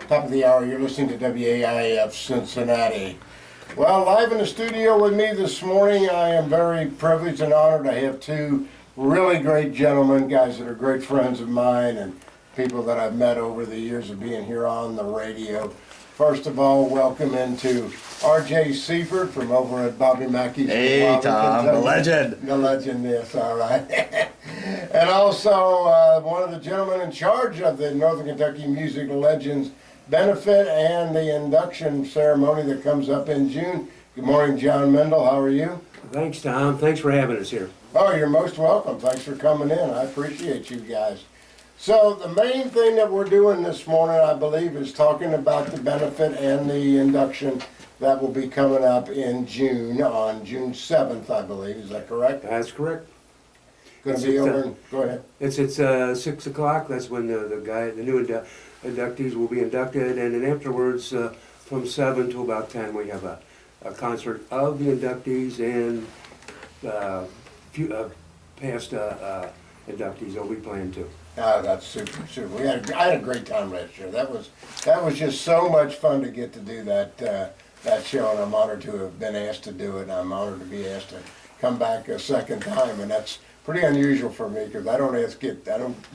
Top of the hour, you're listening to WAIF Cincinnati. Well, live in the studio with me this morning, I am very privileged and honored. I have two really great gentlemen, guys that are great friends of mine and people that I've met over the years of being here on the radio. First of all, welcome into R.J. Seifert from over at Bobby Mackeys Hey, Tom, the legend. The legend, yes, all right. And also one of the gentlemen in charge of the Northern Kentucky Music Legends benefit and the induction ceremony that comes up in June. Good morning, John Mendel. How are you? Thanks, Tom. Thanks for having us here. Oh, you're most welcome. Thanks for coming in. I appreciate you guys. So the main thing that we're doing this morning, I believe, is talking about the benefit and the induction that will be coming up in June, on June 7th, I believe. Is that correct? That's correct. Going to be over. Go ahead. It's at 6 o'clock. That's when the new inductees will be inducted, and then afterwards, from 7 to about 10, we have a concert of the inductees and past inductees that we plan to. Oh, that's super, super. I had a great time last year. That was just so much fun to get to do that show, and I'm honored to have been asked to do it. And I'm honored to be asked to come back a second time, and that's pretty unusual for me because I don't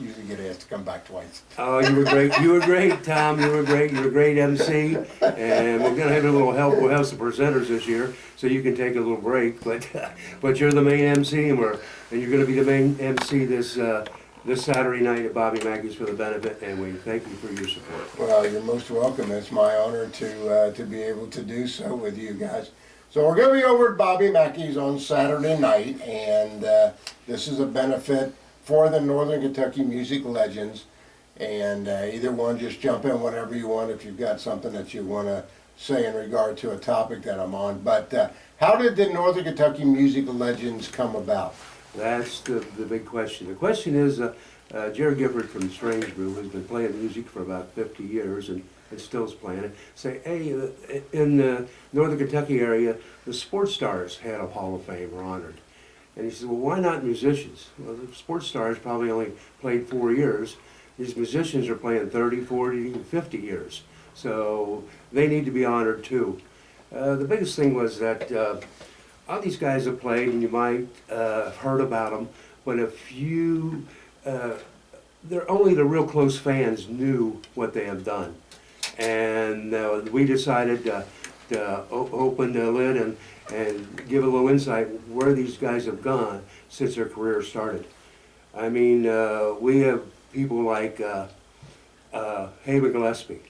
usually get asked to come back twice. Oh, you were great. You were great, Tom. You were great. You're a great MC, and we're gonna have a little help. We'll have some presenters this year, so you can take a little break. But you're the main MC, and you're gonna be the main MC this Saturday night at Bobby Mackeys for the benefit, and we thank you for your support. Well, you're most welcome. It's my honor to be able to do so with you guys. So we're going to be over at Bobby Mackeys on Saturday night, and this is a benefit for the Northern Kentucky Music Legends. And either one, just jump in whenever you want if you've got something that you want to say in regard to a topic that I'm on. But how did the Northern Kentucky Music Legends come about? That's the big question. The question is, Jerry Gifford from Strange Brew has been playing music for about 50 years and still is playing it. Say, hey, in the Northern Kentucky area, the sports stars had a Hall of Fame, were honored. And he said, well, why not musicians? Well, the sports stars probably only played 4 years. These musicians are playing 30, 40, even 50 years. So they need to be honored too. The biggest thing was that all these guys have played, and you might have heard about them, but if you, only the real close fans knew what they have done. And we decided to open the lid and give a little insight where these guys have gone since their career started. I mean, we have people like Haven Gillespie.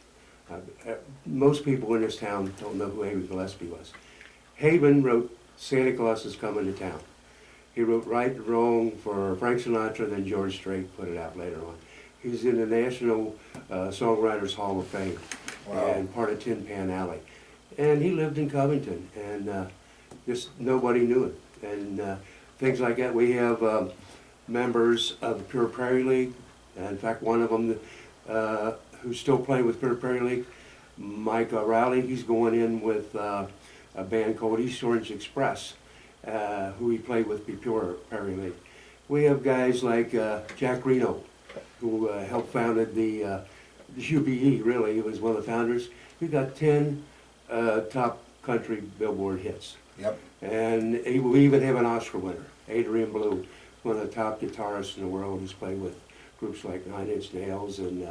Most people in this town don't know who Haven Gillespie was. Haven wrote Santa Claus is Coming to Town. He wrote Right and Wrong for Frank Sinatra, then George Strait put it out later on. He's in the National Songwriters Hall of Fame. Wow. And part of Tin Pan Alley. And he lived in Covington, and just nobody knew it. And things like that. We have members of the Pure Prairie League. In fact, one of them who's still playing with Pure Prairie League, Mike Rowley, he's going in with a band called East Orange Express, who he played with Pure Prairie League. We have guys like Jack Reno, who helped founded the UPE, really. He was one of the founders. He got 10 top country Billboard hits. Yep. And we even have an Oscar winner, Adrian Blue, one of the top guitarists in the world, who's played with groups like Nine Inch Nails and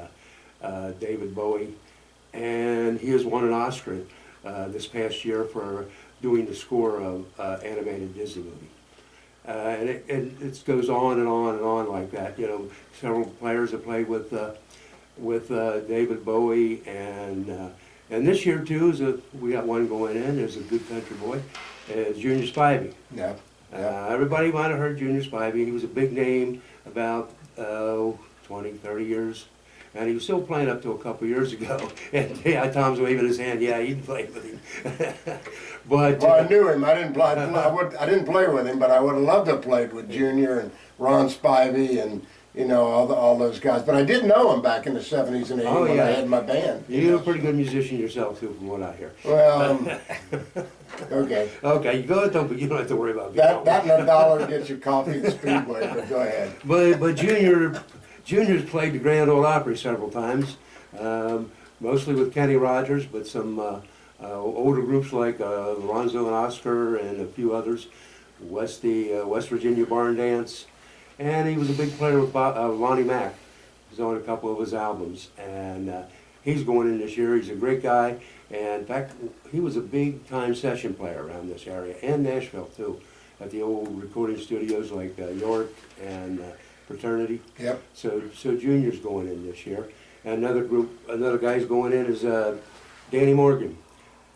David Bowie. And he has won an Oscar this past year for doing the score of animated Disney movie. And it goes on and on and on like that. You know, several players have played with David Bowie, and this year too we got one going in. There's a good country boy, Junior Spivey. Yeah. Everybody might have heard Junior Spivey. He was a big name about 20, 30 years. And he was still playing up to a couple years ago. And yeah, Tom's waving his hand. Yeah, he'd play with him. But well, I knew him. I didn't play with him, but I would have loved to have played with Junior and Ron Spivey and all those guys. But I did know him back in the 70s and 80s when I had my band. You're a pretty good musician yourself too, from what I hear. Well, okay. Okay, you go ahead, but you don't have to worry about that. That and $1 gets you coffee at Speedway. But go ahead. But Junior's played the Grand Ole Opry several times. mostly with Kenny Rogers, but some older groups like Alonzo and Oscar and a few others, West Virginia Barn Dance, and he was a big player with Lonnie Mack. He's on a couple of his albums, and he's going in this year. He's a great guy, and in fact, he was a big-time session player around this area, and Nashville too, at the old recording studios like York and Fraternity. Yep. So Junior's going in this year. And another guy's going in is Danny Morgan.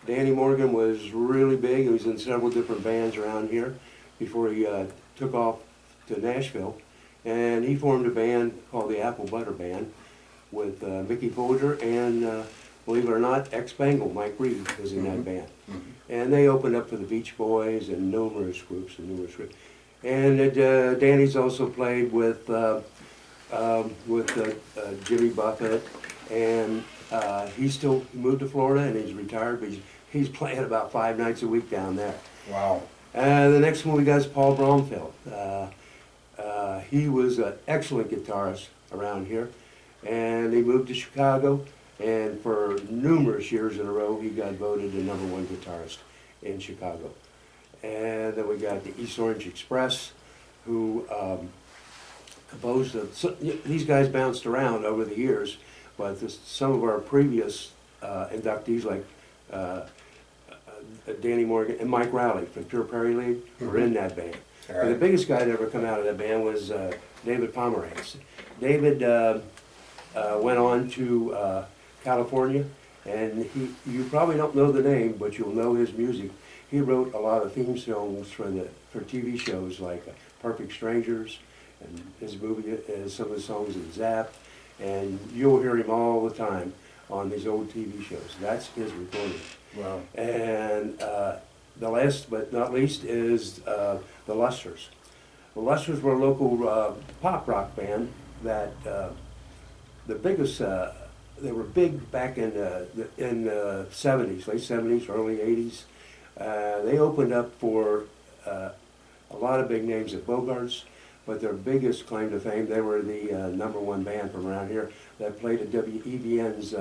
Danny Morgan was really big. He was in several different bands around here before he took off to Nashville. And he formed a band called the Apple Butter Band with Mickey Folger and, believe it or not, ex-Bengal Mike Reed was in that band. And they opened up for the Beach Boys and numerous groups. And Danny's also played with Jimmy Buffett, and he moved to Florida and he's retired, but he's playing about 5 nights a week down there. Wow. The next one we got is Paul Bromfield. He was an excellent guitarist around here, and he moved to Chicago, and for numerous years in a row he got voted the #1 guitarist in Chicago. And then we got the East Orange Express, who composed these guys bounced around over the years, but some of our previous inductees like Danny Morgan and Mike Rowley from Pure Prairie League were in that band. Right. And the biggest guy to ever come out of that band was David Pomeranz. David went on to California, and you probably don't know the name, but you'll know his music. He wrote a lot of theme songs for TV shows like Perfect Strangers, and his movie, some of the songs in Zap, and you'll hear him all the time on these old TV shows. That's his recording. Wow. And the last but not least is the Lusters. The Lusters were a local pop rock band that the biggest. They were big back in the 70s, late 70s, early 80s. They opened up for a lot of big names at Bogart's, but their biggest claim to fame, they were the #1 band from around here that played at WEVN's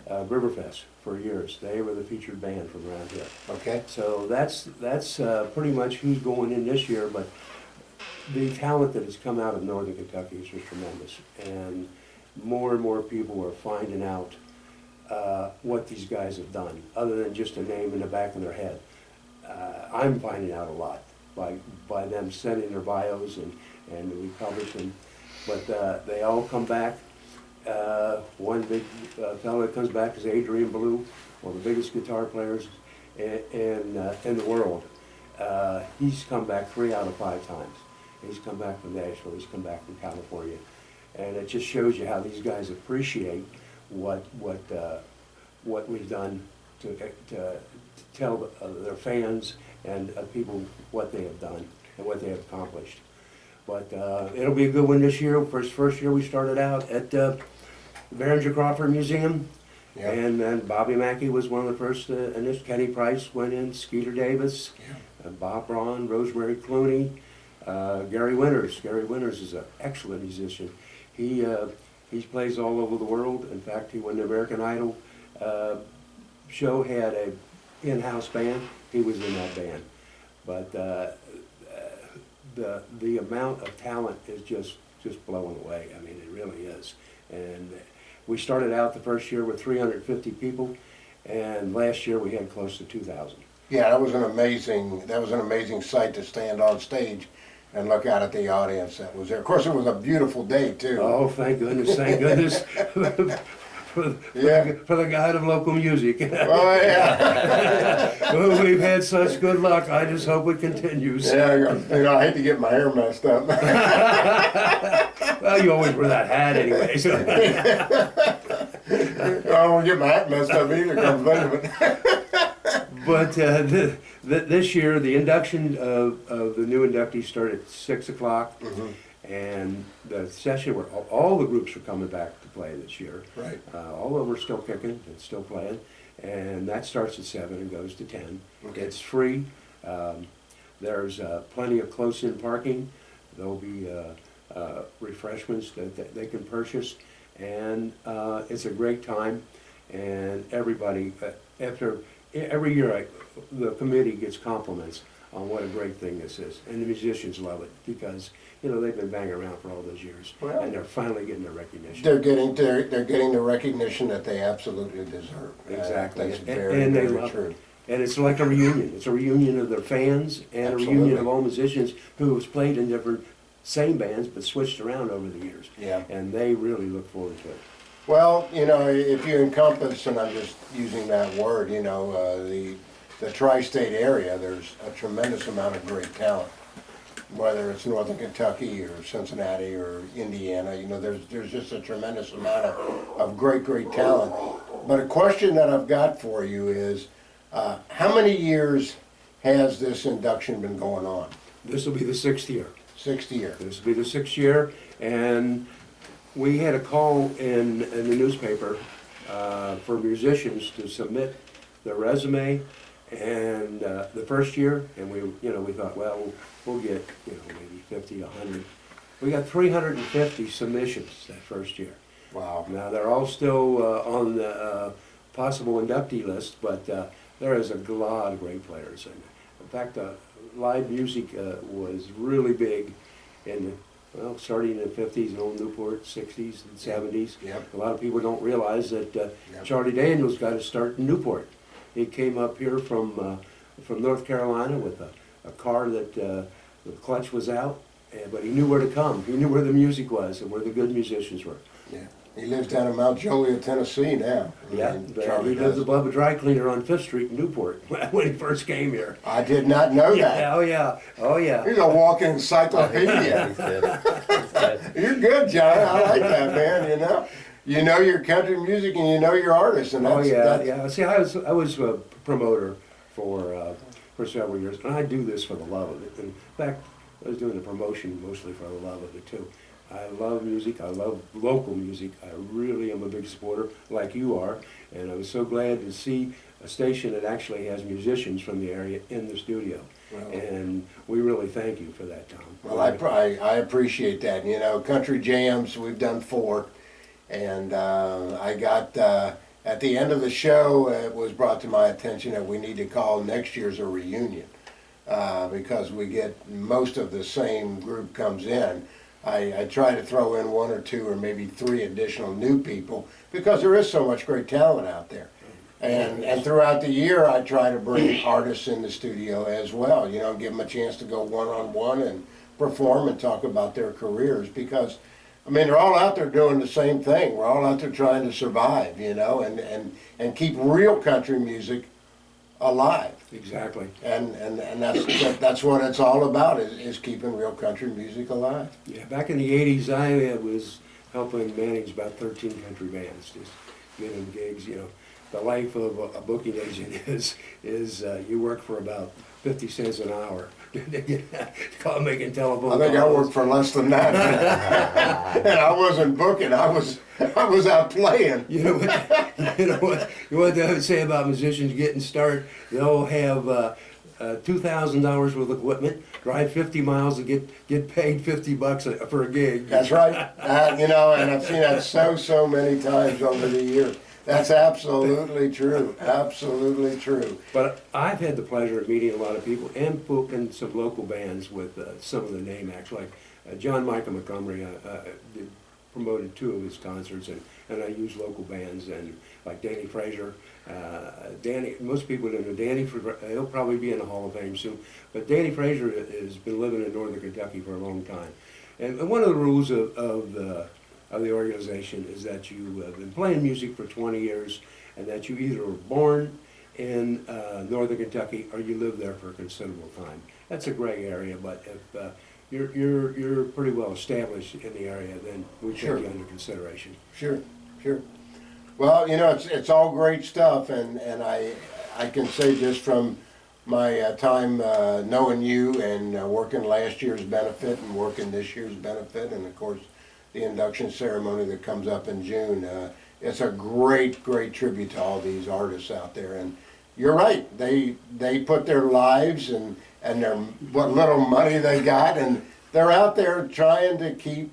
Riverfest for years. They were the featured band from around here. Okay. So that's pretty much who's going in this year, but the talent that has come out of Northern Kentucky is just tremendous. And more and more people are finding out what these guys have done, other than just a name in the back of their head. I'm finding out a lot by them sending their bios and we publish them. But they all come back. One big fellow that comes back is Adrian Ballou, one of the biggest guitar players in the world. He's come back 3 out of 5 times. He's come back from Nashville, he's come back from California. And it just shows you how these guys appreciate what we've done to tell their fans and people what they have done and what they have accomplished. But it'll be a good one this year. First year we started out at Behringer Crawford Museum, Yep. and then Bobby Mackeys was one of the first, and this Kenny Price went in, Skeeter Davis, Bob Braun, Rosemary Clooney, Gary Winters. Gary Winters is an excellent musician. He plays all over the world. In fact, he won the American Idol show, had a in-house band. He was in that band. But the amount of talent is just blowing away. I mean, it really is. And we started out the first year with 350 people, and last year we had close to 2,000. Yeah, that was an amazing sight to stand on stage and look out at the audience that was there. Of course, it was a beautiful day too. Oh, thank goodness, thank goodness. For the God of local music. Oh yeah. Well, we've had such good luck. I just hope it continues. Yeah, I hate to get my hair messed up. Well, you always wear that hat anyway. So. I won't get my hat messed up either. Come think of it. But this year, the induction of the new inductees started at 6 o'clock. Mm-hmm. And the session where all the groups are coming back to play this year. Right. All of them are still kicking and still playing. And that starts at 7 and goes to 10. Okay. It's free. There's plenty of close-in parking. There'll be refreshments that they can purchase. And it's a great time. and everybody, after every year, the committee gets compliments on what a great thing this is, and the musicians love it because they've been banging around for all those years, Well, and they're finally getting their recognition. They're getting the recognition that they absolutely deserve. Exactly, That's and very, they very love true. it. And it's like a reunion. It's a reunion of their fans and a reunion Absolutely. of all musicians who have played in different same bands but switched around over the years. Yeah. And they really look forward to it. Well, if you encompass, and I'm just using that word, the tri-state area, there's a tremendous amount of great talent. Whether it's Northern Kentucky or Cincinnati or Indiana, there's just a tremendous amount of great talent. But a question that I've got for you is, how many years has this induction been going on? This will be the 6th year. 6th year. This will be the 6th year, and we had a call in the newspaper for musicians to submit their resume, and the first year, and we thought, well, we'll get maybe 50, 100. We got 350 submissions that first year. Wow. Now they're all still on the possible inductee list, but there is a lot of great players, and in fact, live music was really big starting in the 50s in Old Newport, 60s and 70s. Yep. A lot of people don't realize that Yep. Charlie Daniels got his start in Newport. He came up here from North Carolina with a car that the clutch was out, but he knew where to come. He knew where the music was and where the good musicians were. Yeah. He lives down in Mount Joliet, Tennessee now. Yeah, Charlie he lives does. above a dry cleaner on 5th Street in Newport when he first came here. I did not know that. Yeah, oh yeah. He's a walking encyclopedia. You're good, John. I like that, man. You know your country music and you know your artists, and that's, Yeah. See, I was a promoter for several years, and I do this for the love of it. In fact, I was doing the promotion mostly for the love of it too. I love music. I love local music. I really am a big supporter, like you are, and I was so glad to see a station that actually has musicians from the area in the studio. Well, And we really thank you for that, Tom. well, I appreciate that. Country jams, we've done 4, and I got at the end of the show, it was brought to my attention that we need to call next year's a reunion because we get most of the same group comes in. I try to throw in 1 or 2 or maybe 3 additional new people because there is so much great talent out there. And throughout the year, I try to bring artists in the studio as well, give them a chance to go one-on-one and perform and talk about their careers because, they're all out there doing the same thing. We're all out there trying to survive, and keep real country music alive. Exactly. And that's what it's all about is keeping real country music alive. Yeah, back in the 80s, I was helping manage about 13 country bands, just getting gigs. The life of a booking agent is you work for about 50 cents an hour. Making telephone I think I calls. worked for less than that. And I wasn't booking, I was out playing. You know what they would say about musicians getting started? They'll have $2,000 worth of equipment, drive 50 miles and get paid $50 for a gig. That's right. And I've seen that so many times over the years. That's absolutely true. Absolutely true. But I've had the pleasure of meeting a lot of people and booking some local bands with some of the name acts, like John Michael Montgomery promoted 2 of his concerts, and I use local bands, and like Danny Fraser. Danny, most people don't know Danny. He'll probably be in the Hall of Fame soon. But Danny Fraser has been living in Northern Kentucky for a long time, and one of the rules of the organization is that you have been playing music for 20 years, and that you either were born in Northern Kentucky or you live there for a considerable time. That's a gray area, but if you're pretty well established in the area, then we take Sure. you under consideration. Sure. Well, it's all great stuff, and I can say just from my time knowing you and working last year's benefit and working this year's benefit, and of course the induction ceremony that comes up in June, it's a great tribute to all these artists out there. And you're right, they put their lives and their what little money they got, and they're out there trying to keep